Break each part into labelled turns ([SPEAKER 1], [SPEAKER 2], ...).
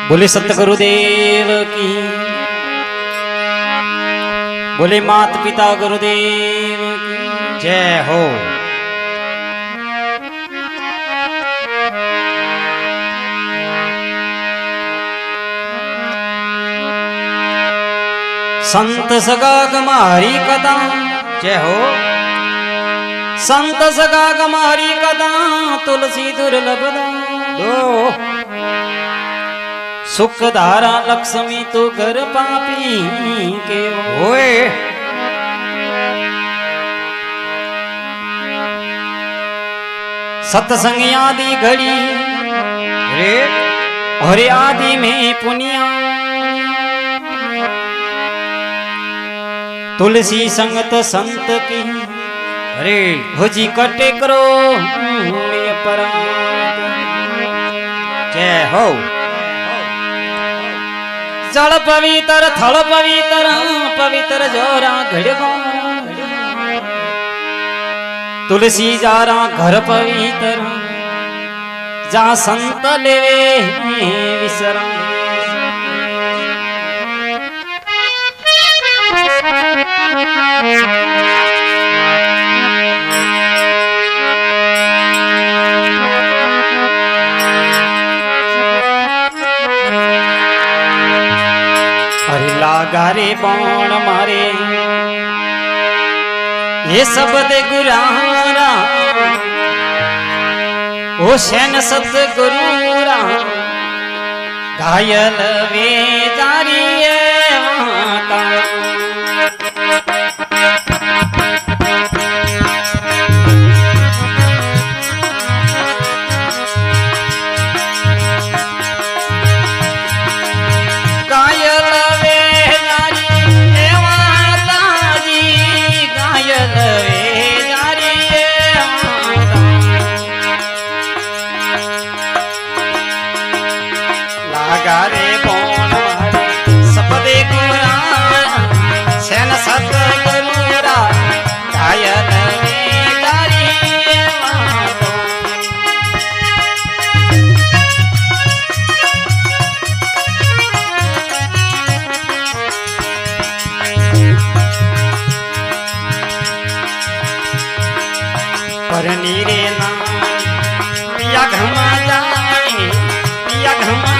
[SPEAKER 1] बोले सतगुरुदेव की, बोले मात पिता गुरुदेव की जय हो। संत सगा गमारी कदा जय हो। संत सगा गमारी कदा तुलसी दुर्लभ दो सुख धारा लक्ष्मी तो घर पापी के होए। सत्संग आदि घड़ी रे और आदि में पुनिया तुलसी संगत संत की रे भुजी कटे करो जय हो। जल पवित्र थल पवित्र पवित्र जोरा घड़गो तुलसी जारा घर पवित्र जा संत लेवे विसरा। गारे बाण मारे ये शब्द गुरारा ओ शैन सतगुरुरा घायल वे जारी माता। गारे बोन सपदे गुरा सैन सतगुरुरा घायल वे जारी माता। पर नीरे ना पिया घमा जाने पिया घमा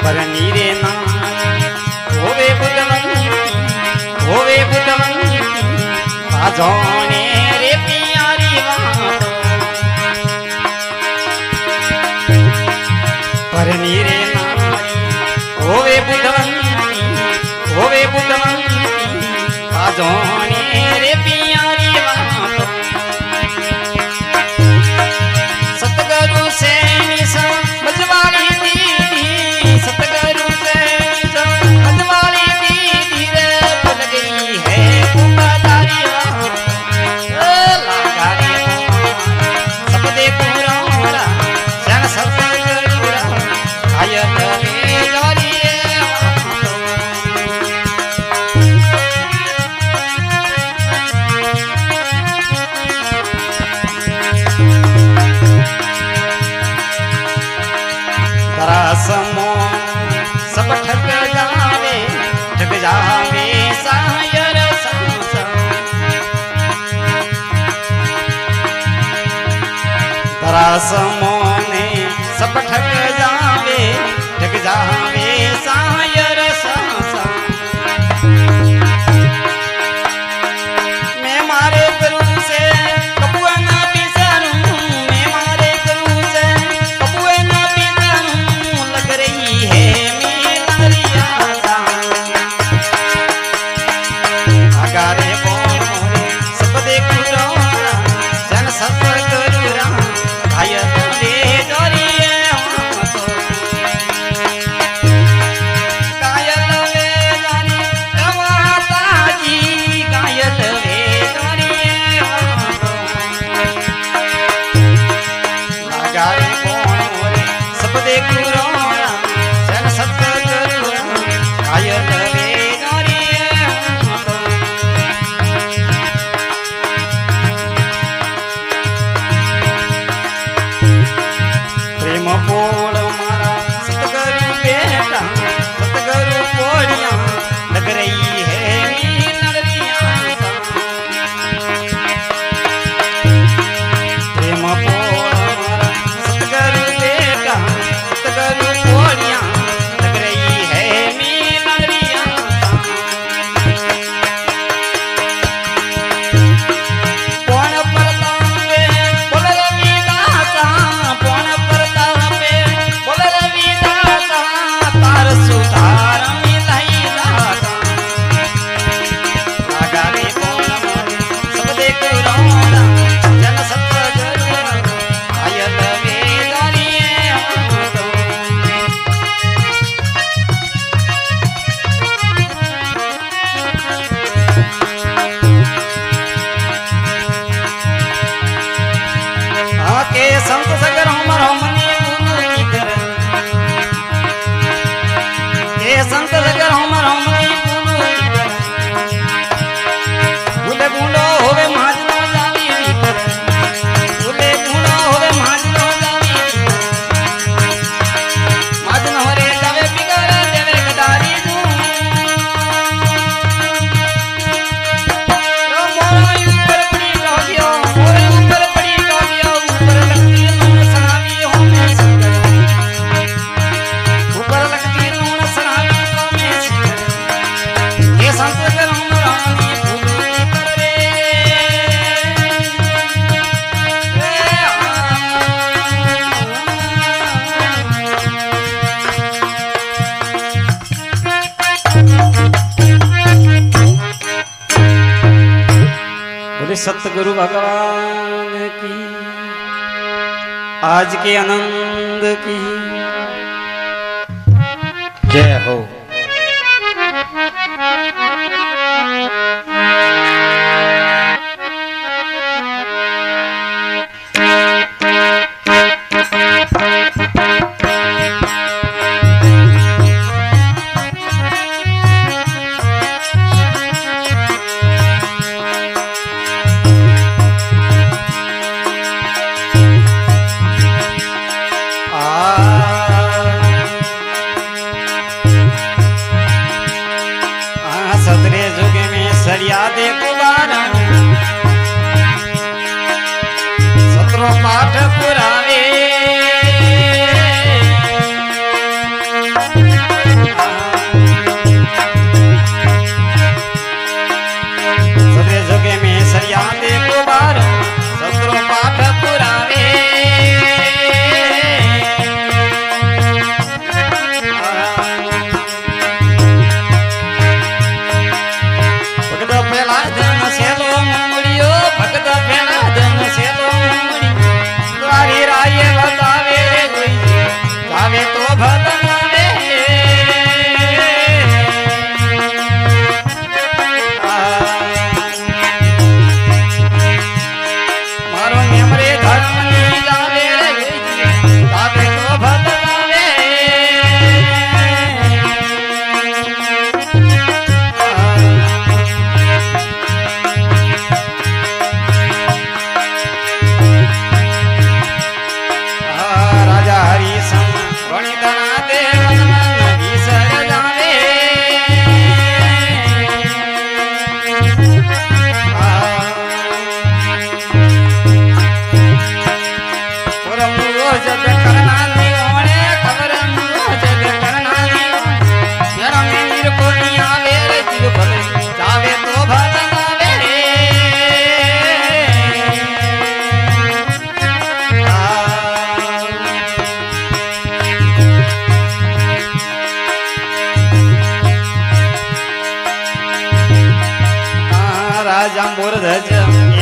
[SPEAKER 1] पर नीरे ना होवे बुद्धवंती बाजोने रे प्यारी बात। पर नीरे ना होवे बुद्धवंती बाजोने रे प्यारी बात। सतगुरु से समझवाली सतगुरु से समझवाली दीदी रे बन गई है कुमारी लगारी सबदे कुरारा सन सतगुरुरा आयत में जारी समो ने सब ठग जावे सायर सा मैं मारे करूं से कबुआ ना बिसरूं मैं मारे करूं से कबुआ ना बिसरूं लग रही है मिलरिया सा अगारे बोल मोरे सब देखू रोरा जन सब करूरा घायल रे डोरिए संत सगर हमर हमनी बुनु की करे के संत सगर हमर हमनी बुनु की करे भूले बूंडो होवे महाजनो जावी करे भूले बूंडो होवे महाजनो जावी महाजनो रे जावे बिगाड़े देवे गदारी दू मोरा ऊपर पड़ी टोकियो मोरे ऊपर पड़ी टोकियो ऊपर लगती लूण सनावी हो मैं सिकर ऊपर लगती लूण सनावी हो मैं सिकर ये संत कर हमरा नी भूली कर रे बोले सतगुरु भगवान की आज के आनंद की जय हो। ધજ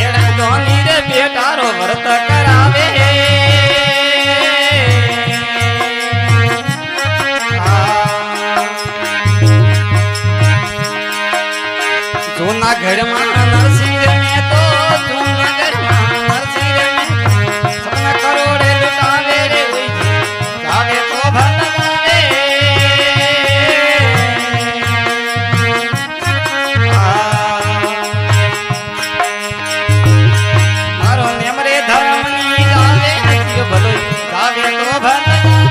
[SPEAKER 1] એણે ધોની રે બેટારો વ્રત કરાવે જૂના ઘરમાં નરસિંહ મેં તો જૂના ઘરમાં નરસિંહ મેં સપના કરોડે લૂટાવે રે જાવે તો ભલગાવે મારો નેમ રે ધર્મની ગાવે ભલો જાવે તો ભલગાવે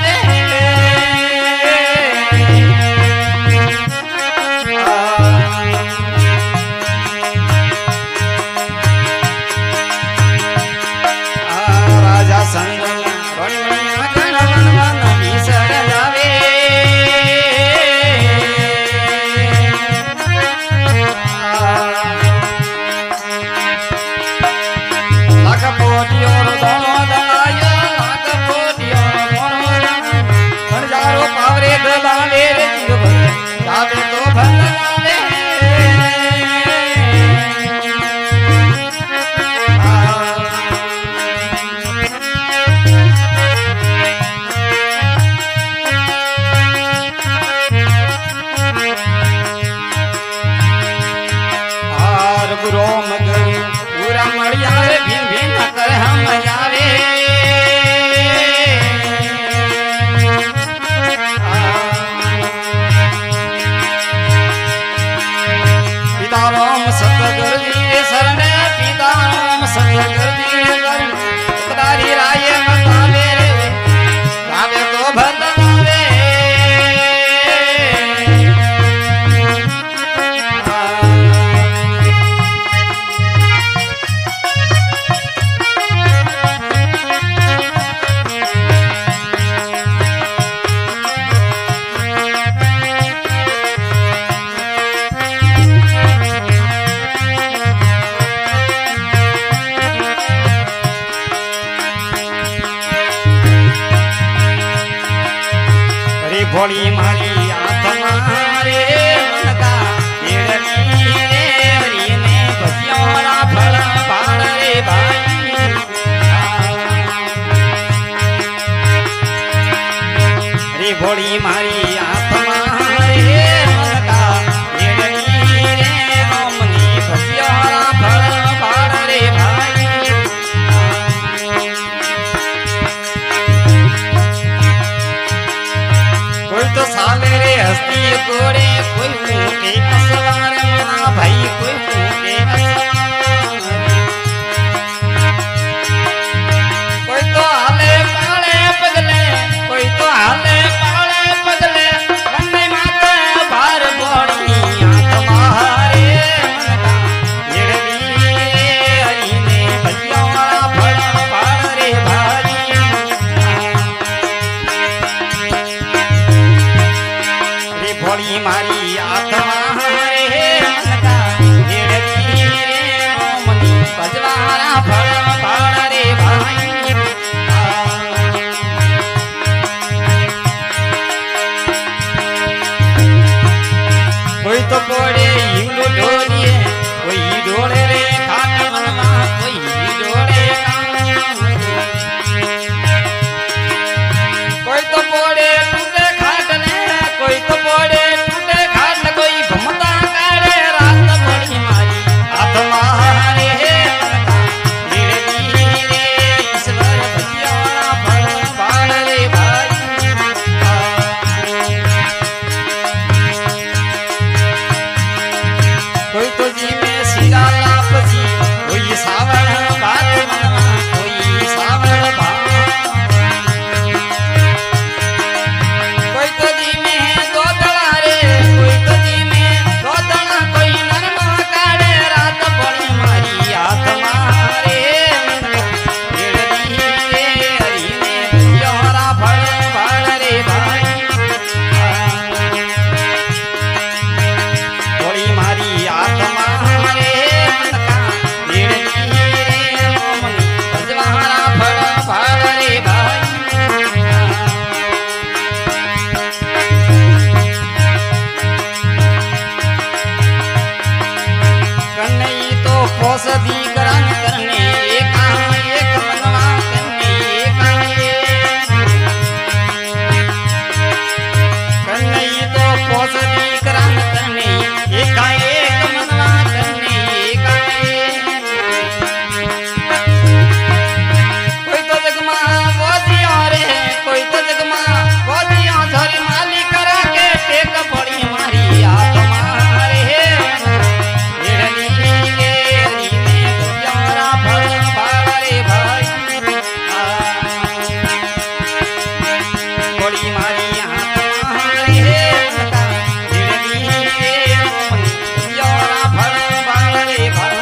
[SPEAKER 1] ભોળી મારી આત્મા રે મનકા એળની રે હરીને ભજ્યોરા ફળ ભાળ રે ભાઈ રે ભોળી મારી આત્મા રે મનકા એળની રે ઓમની ભજ્યોરા ફળ ભાળ રે ભાઈ कोई तो साले रे हस्ती कोड़े कोई मुके असवार मना भाई कोई मुके असवार कोई तो हाले पाले पगले कोई तो हाले पाले पगले वन्ने माते बार बोड़ी आत्मारे मनका निरवी हरीने भजियोरा फल भाड़ रे भाई भोળી મારી આત્મા રે મનકા એળની રે ઓમની ભજવારા ફળ ભાળ રે ભાઈ કોઈ તો પોડે ઈવલું ઢોલીએ કોઈ ઢોળે રે ખાટ મનમાં કોઈ ઢોળે કોઈ તો પોડે તૂટે ખાટ ને કોઈ તો પોડે તૂટે ખાટ કોઈ ભમતા કાઢે રાત પડી મારી આત્મા રે મનકા ધીરે पोसदीकरण करने एका एक मनवा करने एका करने तो पोसदीकरण करने एका एक मनवा करने एका कोई तो जगमा बोजिया रे कोई तो जगमा बोजिया झरी माली करा के टेक पड़ी मारी आत्मा रे एरनी के रीने बोजियारा फल बारे भाई पड़ी मारी आत्मा रे एरनी के बोजियारा फल बारे भाई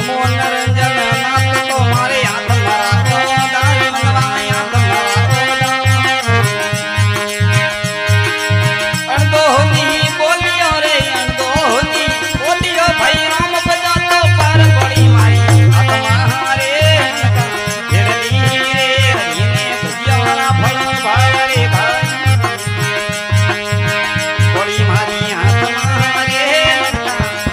[SPEAKER 1] मनोरंजन नाथ को मारे हाथ मरा तो दाल मनवाया तुम्हारा अनदोहनी बोलियो रे अनदोहनी बोलियो भाई राम बजा तो पार पड़ी मारी तुम्हारे गिरनी रे हरीने भुजियारा फल भारे भाई पड़ी मारी तुम्हारे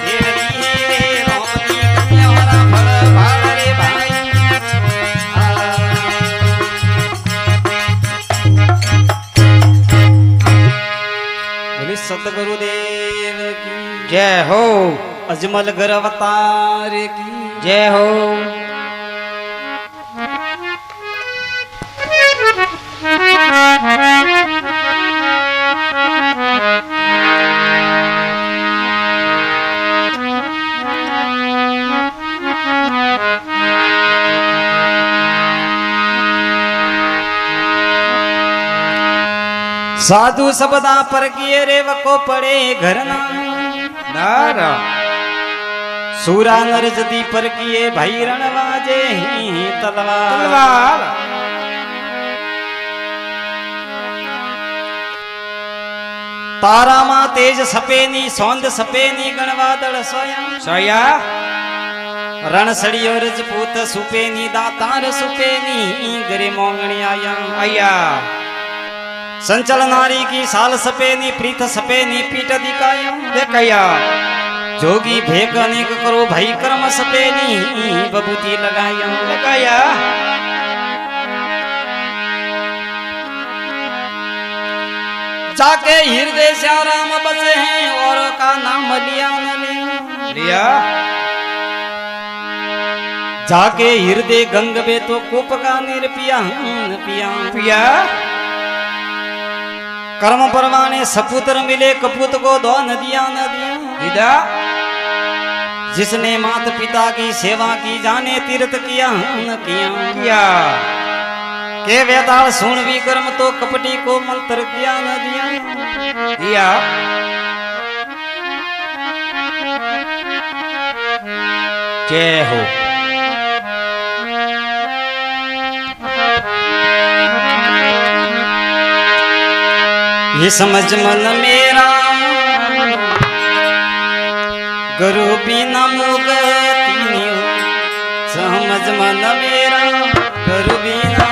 [SPEAKER 1] गिरनी रे रोमनी भुजियारा फल भारे भाई बोले सतगुरुदेव की
[SPEAKER 2] जय हो
[SPEAKER 1] अजमल गर अवतार की
[SPEAKER 2] जय हो
[SPEAKER 1] साधु सबदा पर किए रे वको पड़े घरना
[SPEAKER 2] नारा
[SPEAKER 1] सूरा नर जदी पर किए भाई रणवाजे ही तलवार
[SPEAKER 2] तलवार
[SPEAKER 1] तारा मा तेज सपेनी सौंद सपेनी गणवादळ सोया
[SPEAKER 2] सोया
[SPEAKER 1] रण सड़ियो रजपूत सुपेनी दातार सुपेनी गरे मोंगणी आया
[SPEAKER 2] आया
[SPEAKER 1] संचल नारी की साल सपेनी प्रीत सपेनी पीठ दिकाया
[SPEAKER 2] देखया
[SPEAKER 1] जोगी भेक अनेक करो भाई कर्म सपेनी बबूती लगाया
[SPEAKER 2] लगाया
[SPEAKER 1] जाके हृदय से राम बसे हैं और का नाम लिया न
[SPEAKER 2] लिया
[SPEAKER 1] जाके हृदय गंग बे तो कुप का निर्पिया पिया
[SPEAKER 2] पिया
[SPEAKER 1] कर्म परवाने सपुत्र मिले कपूत को दो नदियां नदियां
[SPEAKER 2] दीदा
[SPEAKER 1] जिसने मात पिता की सेवा की जाने तीर्थ किया न किया
[SPEAKER 2] किया
[SPEAKER 1] के वेताल सुन भी कर्म तो कपटी को मंत्र किया न दिया
[SPEAKER 2] दिया जय हो
[SPEAKER 1] ये समझ मन मेरा गुरु बिना मुगति नहीं हो समझ मन मेरा गुरु बिना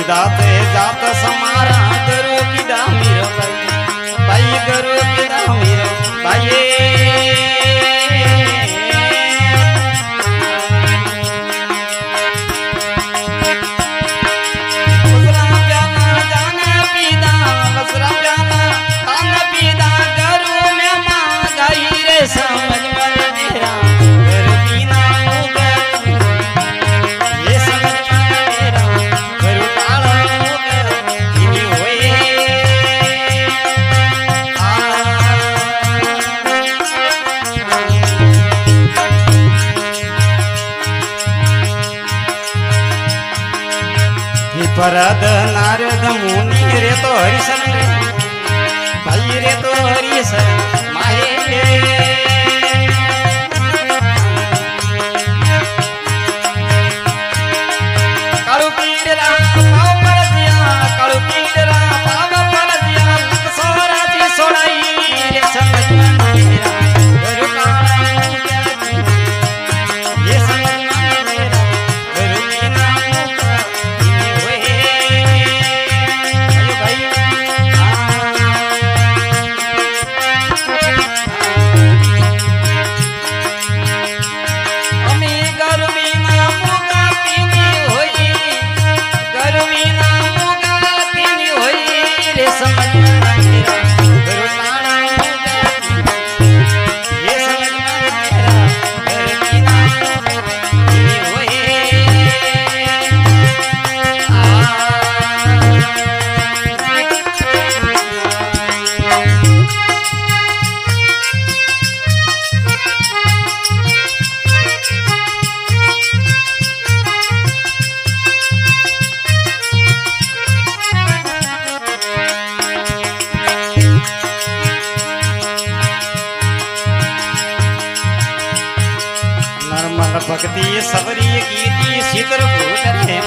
[SPEAKER 1] दाते जात समारा गुरु की दामीर भाई गुरु की दामीर भाई बसरा प्याला जाने पीदा बसरा प्याला जाने पीदा गुरु में मां गई रे समझ मन मेरा गुरु बिना ये समझ मन मेरा गुरु वरद नारद मुनि रे तो हरिशन रे भाई रे तो हरिशन माहे कालू पीड़रा पाव पर दिया कालू पीड़रा पाव पर दिया सोरा जी सोनाई रे समझ मेरा गुरु का क्या ये समझ मेरा गुरु की नाम का होए भाई अमी गरमी नाम का पीनी होई गरमी नाम का पीनी होई रे समझ मेरा गुरु का नाम का ये समझ मेरा गुरु की नाम का पीनी होई नर्मल भक्ति सबरी गीती शीतल घूट रे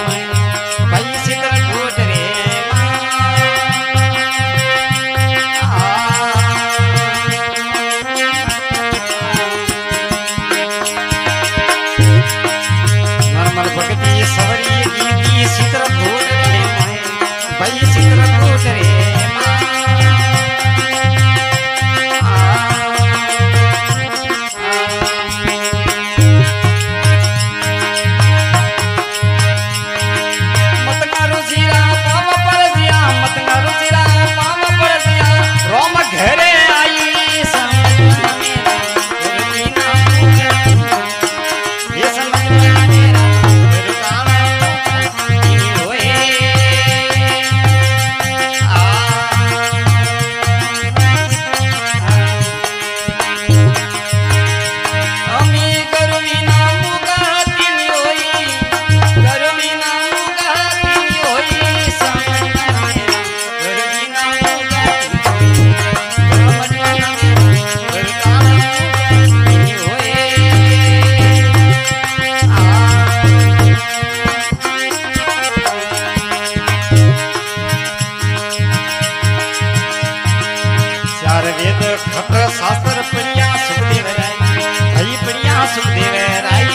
[SPEAKER 1] भाई शीतल घूट रे नर्मल भक्ति सबरी गीती शीतल घूट रे भाई शीतल घूट रे वेद खत शास्त्र पढ़िया सुखदेव राय भाई पढ़िया सुखदेव राय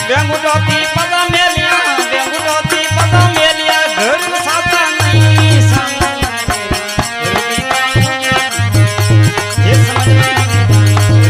[SPEAKER 1] बेंगुटोती पदा मेलिया बेंगुटोती पदा मेलिया घर साता नहीं संग ये समझ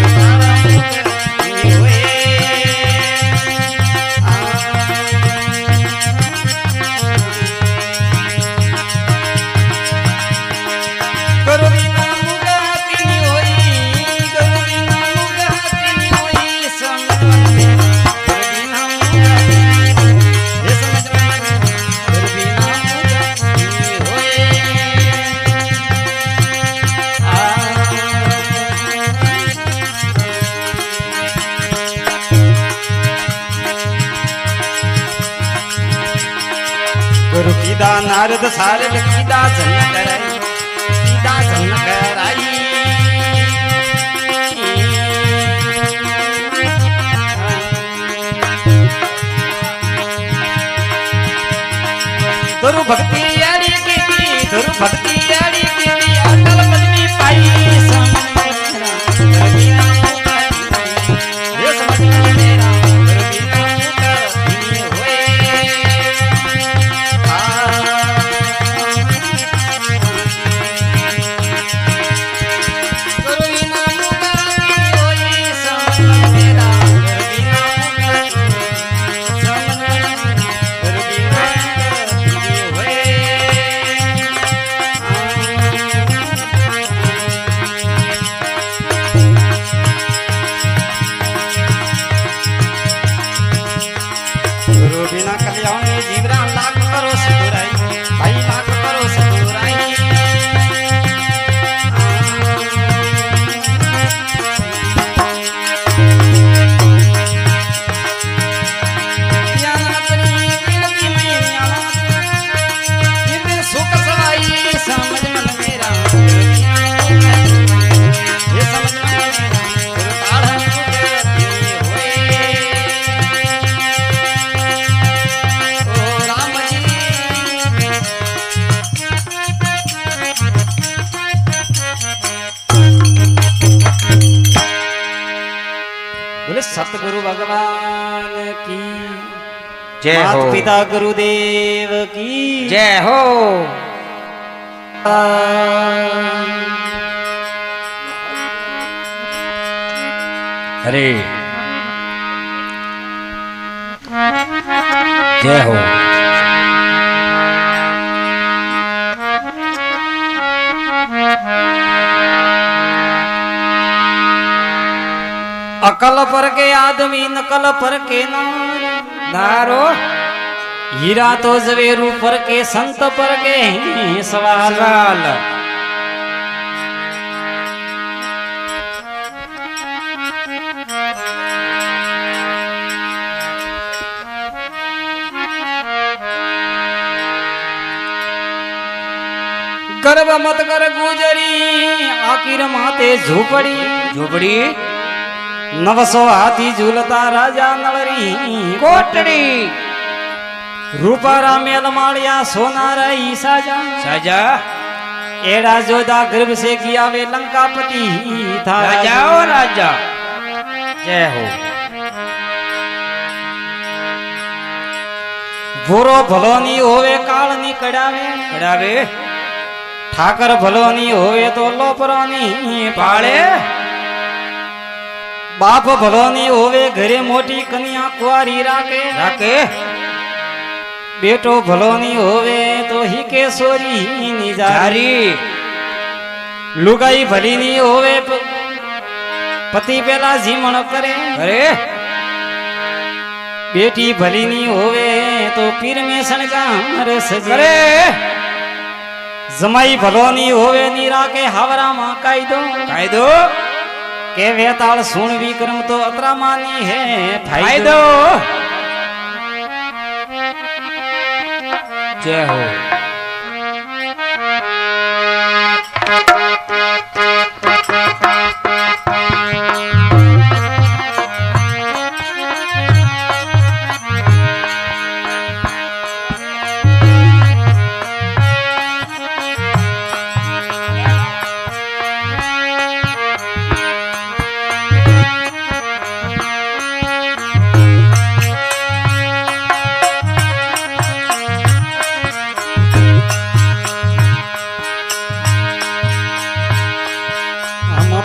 [SPEAKER 1] गुरु कीदा नारद सारद कीदा जन कराई कीदा जन कराई गुरु भक्ति यारी कीदी गुरु भक्ति यारी कीदी अटल पदवी पाई समझ मेरा गुरु की नाम का ये समझ मेरा गुरु की नाम का होए सतगुरु भगवान की
[SPEAKER 2] जय
[SPEAKER 1] मात
[SPEAKER 2] हो
[SPEAKER 1] पिता गुरुदेव की
[SPEAKER 2] जय हो अरे जय हो
[SPEAKER 1] अकल पर के आदमी नकल पर के नार
[SPEAKER 2] नारो
[SPEAKER 1] हीरा तो जवेरू पर के संत पर के सवाल
[SPEAKER 2] सवाल
[SPEAKER 1] गर्व मत कर गुजरी आखिर माते झूपड़ी
[SPEAKER 2] झोपड़ी
[SPEAKER 1] 900 हाथी झूलता राजा नळरी
[SPEAKER 2] कोटड़ी
[SPEAKER 1] रूपारा मेल माड़िया सोनारा साजा
[SPEAKER 2] साजा
[SPEAKER 1] एड़ा जोधा गर्भ से किया वे लंकापति था
[SPEAKER 2] राजा ओ राजा जय हो
[SPEAKER 1] बुरो भलो नी होवे काल नी कड़ावे
[SPEAKER 2] कड़ावे
[SPEAKER 1] ठाकर भलो नी होवे तो लोपरो नी
[SPEAKER 2] पाले
[SPEAKER 1] बाप भलो नी होवे घरे मोटी कन्या कुआरी राखे
[SPEAKER 2] राके
[SPEAKER 1] बेटो भलो नी होवे तो ही के सोरी नी जारी
[SPEAKER 2] जारी
[SPEAKER 1] लुगाई भली नी होवे पति पेला जीमण करे
[SPEAKER 2] अरे
[SPEAKER 1] बेटी भली नी होवे तो पीर में सनगार सजे
[SPEAKER 2] अरे
[SPEAKER 1] जमाई भलो नी होवे नी राखे हावरा मां कायदो
[SPEAKER 2] कायदो
[SPEAKER 1] के वेताल सुन विक्रम तो अतरा मानी है
[SPEAKER 2] फायदो जय हो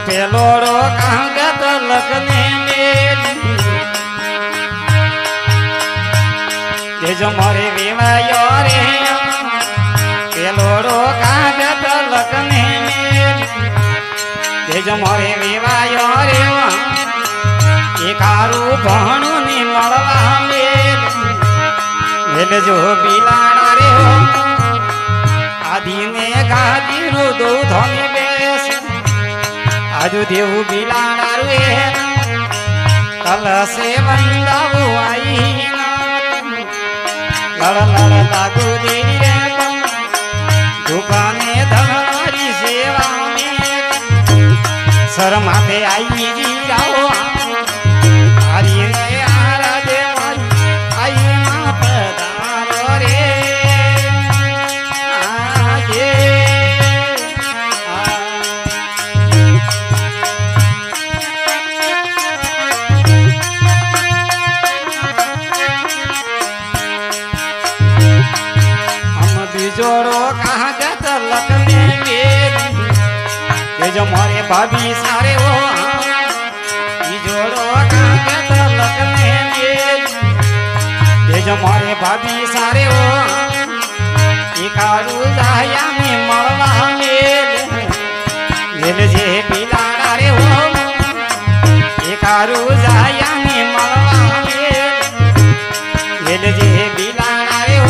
[SPEAKER 1] पेलोड़ो कागत लगने में जो मोरे विवायो रे पेलोड़ो कागत लगने में जो मोरे विवायो रे एकारू भणु ने मळवा मेल जो बिलाड़ा रे हो आदि ने गादी रो दो धनी बेस आजू देवू बिलाड़ा रे कल से बंदाऊ आई लड़ लड़ लागू देवी रे दुकाने धनरी सेवा में सर माथे आई जी राओ हरी रे आरा देवारी आई मां पधारो रे आजे जोड़ो कहाँ गत लखने ये जो मोरे भाभी सारे हो जोड़ो कहाँ गत लखने ये जो मोरे भाभी सारे हो कारू दाया में मरवा मेल जे बिलाड़ा रे हो कारू दाया में मरवा मेल जे बिलाड़ा रे हो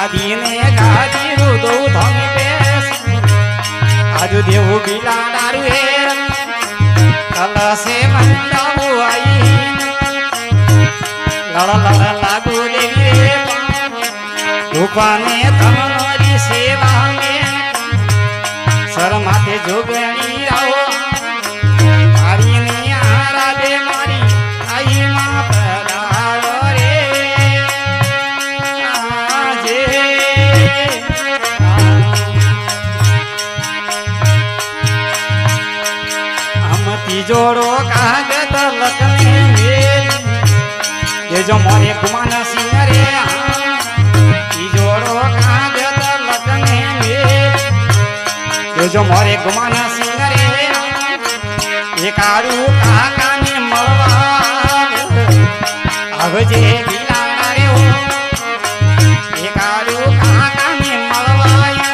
[SPEAKER 1] आदि गादी रू दो धम पेश आजू देवू बिलाड़ा रे कल से मंदाऊ आई लड़ लड़ लागू देवी रे धूपाने धमनरी सेवा में सर माथे जोगणी आओ मारी नी आरा दे मारी आई मां पधारो रे आजे हम तिजोड़ो कागत जो मोरे गुमान सिंह रे ई जोड़ो कहाँ देता लगने में जो मोरे गुमान सिंह रे एक आरू कहाँ काने मलवा अब जे बिलाना रे हो एक आरू कहाँ काने मलवाया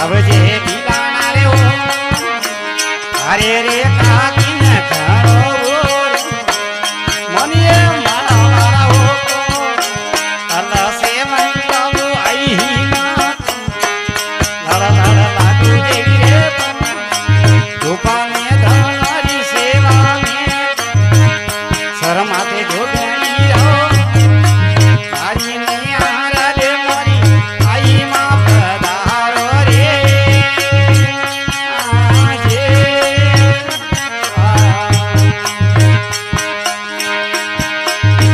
[SPEAKER 1] अब जे बिलाना रे हो अरे रे काकी न करो मनिए मारा मारा हो अल्लाह से मंगाऊ आई ही मात लड़ा लड़ा लागू देवी रे धूपा में धनारी सेवा में शर्माते जो गणी रहो आज नहीं आ रे मोरी आई माँ पधारो रे आजे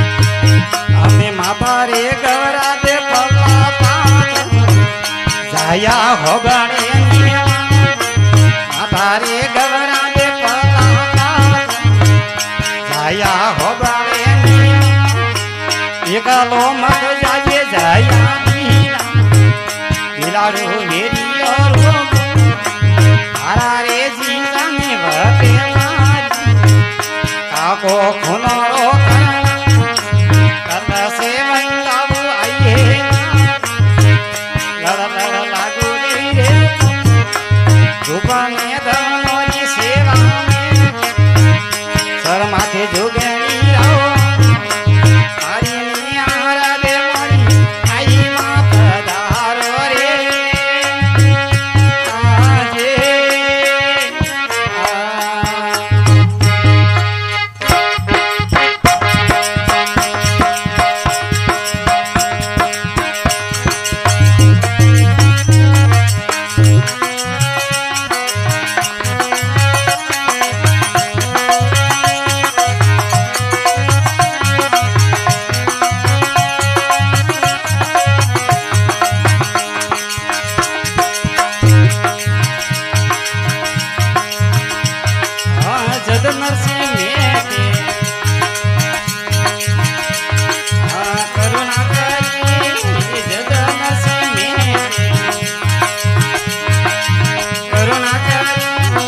[SPEAKER 1] हमें माता रे गवरा दे पल्ला पात जाया हो गणे माता रे गवरा दे पल्ला पात जाया हो गणे एकलो मत जाए जाया बीरा बिलारो मेरी और तारा रे जीता में भटे मारी काको खुनारो कल से मंगाऊ आई है लड़ लड़ लागू देवी रे धूपा में धनोरी सेवा में सर माथे जोगणी रहो हरी ने आरा दे मोरी आई माँ पधारो रे आजे जद नरसिंह मेटे करुणा करी जद नरसिंह मेटे करुणा करी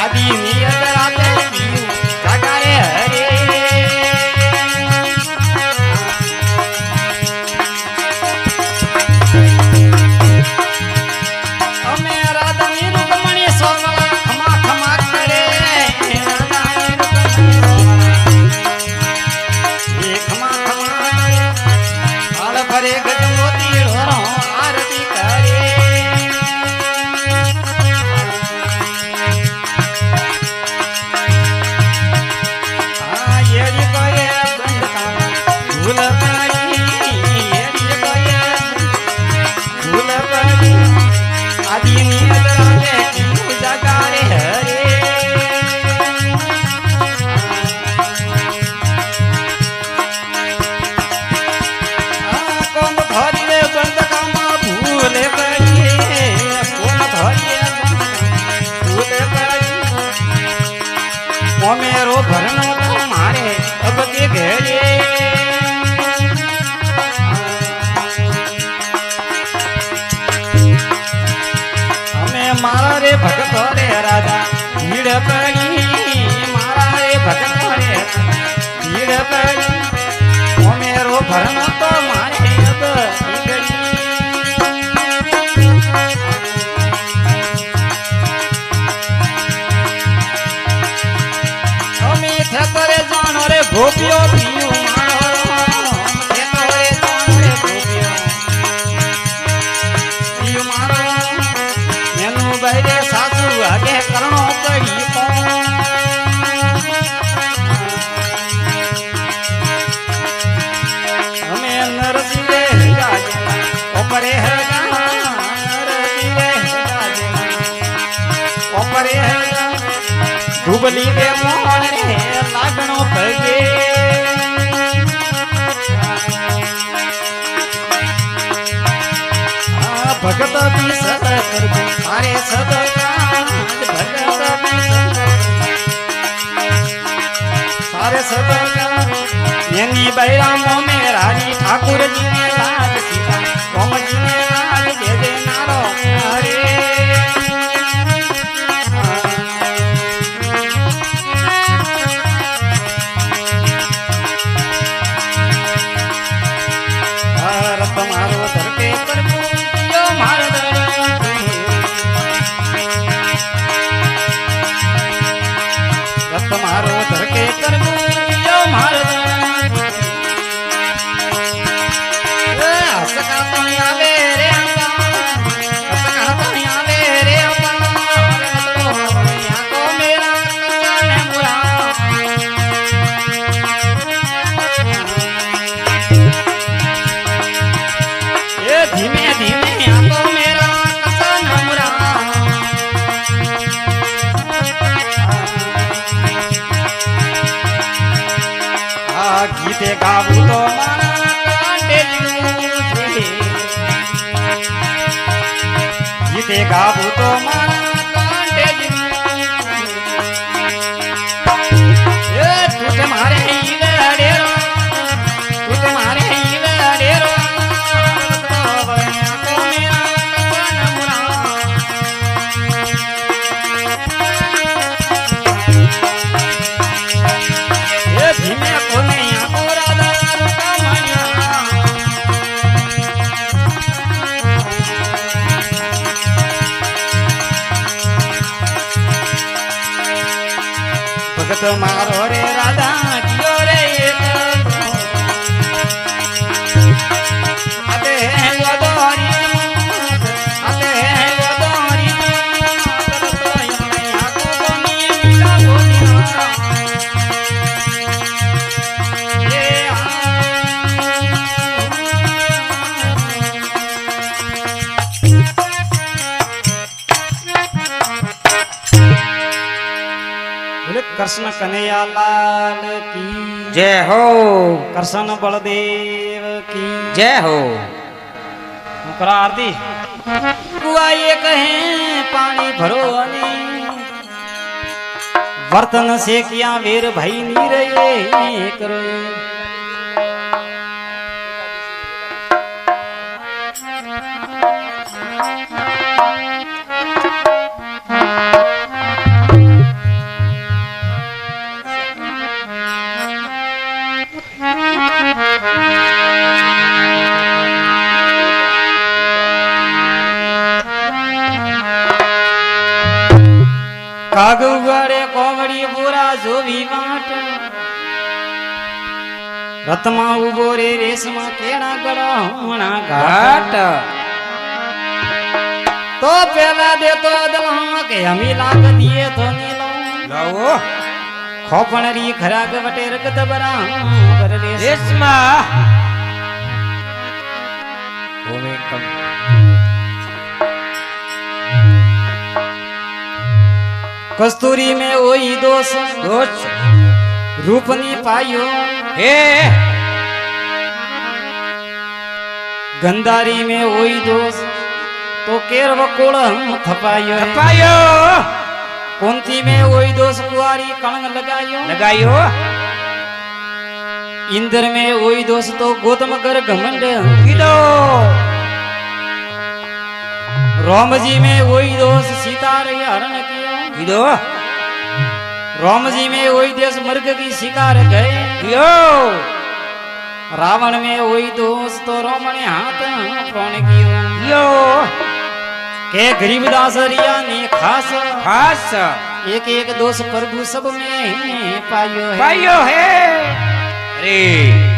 [SPEAKER 1] आदि नियत रात पीऊ जागारे हरे अमे राधानी रुक्मणी सोमला खमा खमा करे भरे गज मोती ढोरो आरती करे येड़ी करे बंद काम भूल पड़ी येड़ी करे भूल पड़ी आदि नियत राते की पूजा करे हरे मेरो भरनो तो मारे अब के घेरे हमें मारा रे भगत रे राजा भीड़ पड़ी मारा रे भगत रे भीड़ पड़ी मेरो भरनो तो मारे अब करे जानो रे गोपियो पियो मारो करे जानो रे गोपियो पियो मारो मेनू बहरे सासू आगे करणो पड़ी हमें नरसिंह गाजे ओपरे है नरसिंह गाजे ओपरे है डूबली रे मोहन रे लागणो पगे भगत भी सद करबो सारे सद भगत भी सद सारे सब यनी बैरामो में रानी ठाकुर जी ने लाज सीता राम जी ने लाज दे दे नारो हरे भारत मारो धरते प्रभु यो मार मारो धरके प्रभु यो मार हसका तो आवे रे अंबा हसका तो आवे रे अंबा यहाँ को मेरा कसान है बुरा ये धीमे धीमे यहाँ को मेरा कसान है बुरा गीते गावू तो मारा कांटे गीते गावू तो मारा कांटे तू तुम्हारे ही डेरो तू तुम्हारे ही डेरो तो मेरा कसान मुरा धीमे को भगत मारो रे राधा जियो रे आते हैं वो दोरी आते हैं वो दोरी तो यहाँ को बोनी मीठा बोलिया कृष्ण कन्हैया लाल की
[SPEAKER 2] जय हो
[SPEAKER 1] कृष्ण बलदेव की
[SPEAKER 2] जय हो
[SPEAKER 1] मुकरा आरती कुआ ये कहे पानी भरो अने वर्तन से किया वीर भाई नीर ये करो कागुवाड़े कोवड़ी बुरा जो भी वाट रतमा उबो रे रेशमा केड़ा गड़ा होना घाट तो पहला दे तो दला के हमी लाग दिए तो नीलो
[SPEAKER 2] लाओ
[SPEAKER 1] खोपण री खराग वटे रगत बरा बर
[SPEAKER 2] रेशमा ओमे कम
[SPEAKER 1] कस्तूरी में वही दोष
[SPEAKER 2] दोष
[SPEAKER 1] रूपनी पायो
[SPEAKER 2] हे
[SPEAKER 1] गंदारी में वही दोष तो केर वकोड़ हम थपायो
[SPEAKER 2] थपायो
[SPEAKER 1] कुंती में वही दोष कुआरी कलंग लगायो
[SPEAKER 2] लगायो
[SPEAKER 1] इंद्र में वही दोष तो गौतम कर घमंड
[SPEAKER 2] कीधो
[SPEAKER 1] राम जी में वही दोष सीता रे हरण कियो
[SPEAKER 2] कीधो
[SPEAKER 1] राम जी में वही देश मर्ग की शिकार गए
[SPEAKER 2] यो
[SPEAKER 1] रावण में वही दोष तो राम ने हाथ प्राण कियो
[SPEAKER 2] यो
[SPEAKER 1] के गरीबदास रिया ने खास
[SPEAKER 2] खास
[SPEAKER 1] एक एक दोष प्रभु सब में पायो है
[SPEAKER 2] पायो है अरे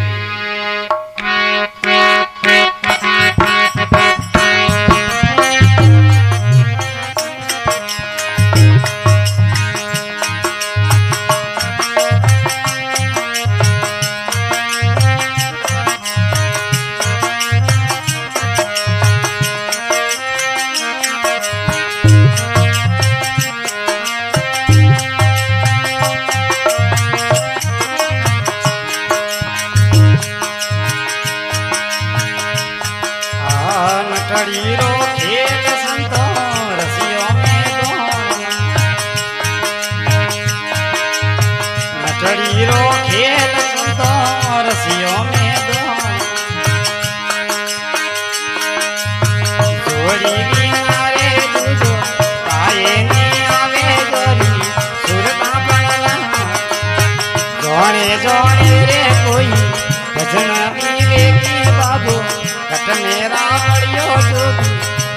[SPEAKER 1] मेरा बड़ियो जोगी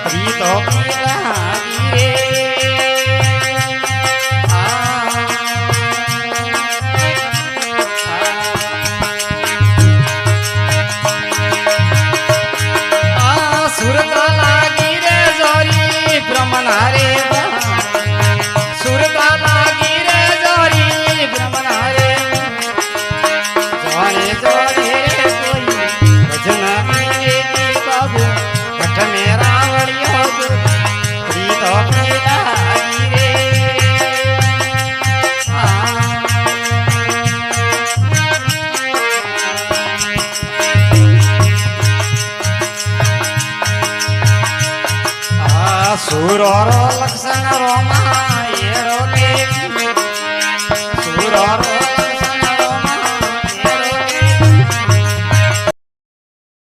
[SPEAKER 1] प्रीतो की लागी सुरता लागी रे जोरी ब्रह्मण हरे सुरता लागी रे जोरी ब्रह्मण हरे जोरे जोरे कोई भजन की बाबू कठ मेरा बड़ियो प्रीतो की लागी रे सूरो रो लक्षण रोमा येरो देवी